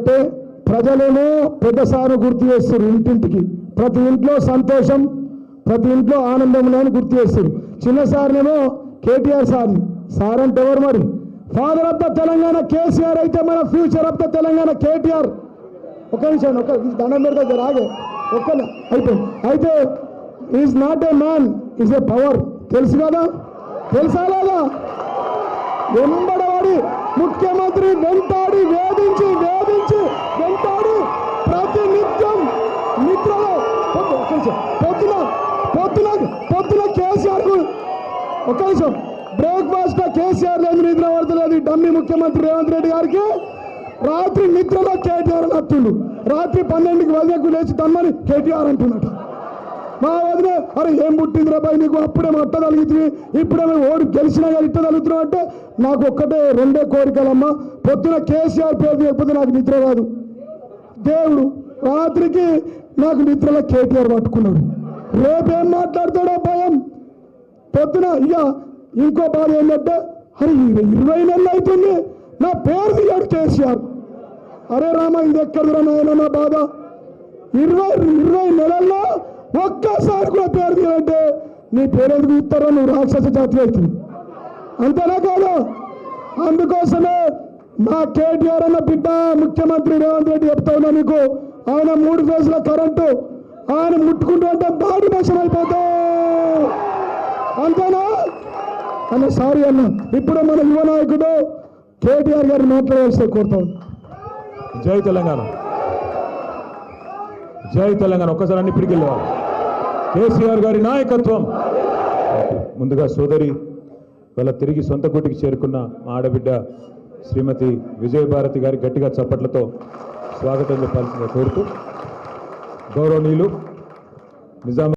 కాబట్టే ప్రజలేమో పెద్ద సార్ను గుర్తు చేస్తారు ఇంటింటికి, ప్రతి ఇంట్లో సంతోషం, ప్రతి ఇంట్లో ఆనందం అని గుర్తు చేస్తారు. చిన్న సార్నేమో కేటీఆర్ సార్ని, సార్ అంటే ఎవరు మరి? Father of the Telangana KCR అయితే మన future of the Telangana KTR. ఒక నిమిషం, ఒక దండం పెడతా రాగే ఒక్క అయితే is not a man, is a power. తెలుసు కదా, తెలుసా లేదా? వెంబడవాడి ముఖ్యమంత్రి వెంటాడి వేధించి వెంటాడి ప్రతి నిత్యం నిద్రలో పొద్దున కేసీఆర్ ఒక్క నిమిషం బ్రేక్ఫాస్ట్ కేసీఆర్ లేదు, నిద్ర పడతలేదు డమ్మి ముఖ్యమంత్రి రేవంత్ రెడ్డి గారికి. రాత్రి నిద్రలో కేటీఆర్ నత్తుండు, రాత్రి 12కి వదినకు లేచి తమ్మని కేటీఆర్ అంటున్నట్టు. మా వదిన అరే ఏం పుట్టిందిరా బాయ్ నీకు, అప్పుడేమో అట్ట తలుగుతుంది, ఇప్పుడేమో ఓడి గెలిచినా కానీ ఇట్ట తలుగుతున్నావు అంటే నాకు ఒక్కటే రెండే కోరికలమ్మా, పొద్దున కేసీఆర్ పేరు లేకపోతే నాకు నిద్ర రాదు. దేవుడు రాత్రికి నాకు నిద్రలో కేటీఆర్ పట్టుకున్నాడు. రేపేం మాట్లాడతాడో భయం. పొద్దున ఇక ఇంకో బాధ ఏంటంటే అరే 20 నెలలు అవుతుంది నా పేరు తీయాడు కేసీఆర్. అరే రామ ఇది ఎక్కడరా నాయన నా బాధ. 20 నెలల్లో ఒక్కసారి కూడా పేరు తీయాలంటే నీ పేరు ఎందుకు ఇస్తారో, నువ్వు రాక్షస జాతి అవుతుంది. అంతేనా కాదు? అందుకోసమే మా కేటీఆర్ అన్న బిడ్డ ముఖ్యమంత్రి రేవంత్ రెడ్డి చెప్తా ఉన్నా మీకు, ఆయన 3 ఫేజ్ల కరెంటు ఆయన ముట్టుకుంటూ అంటే బాడీ మోసం అయిపోతావు. అంతేనా అన్న? సారీ అన్న. ఇప్పుడు మన యువ నాయకుడు కేటీఆర్ గారిని మాట్లాడాల్సి కోరుతాం. జై తెలంగాణ, జై తెలంగాణ. ఒక్కసారి అన్ని పిడికిల్లేవాలి. కేసీఆర్ గారి నాయకత్వం. ముందుగా సోదరి వాళ్ళ తిరిగి సొంత గుటికి చేరుకున్న మా ఆడబిడ్డ శ్రీమతి విజయభారతి గారి గట్టిగా చప్పట్లతో స్వాగతం చెప్పాల్సిందిగా కోరుతూ, గౌరవనీయులు నిజాం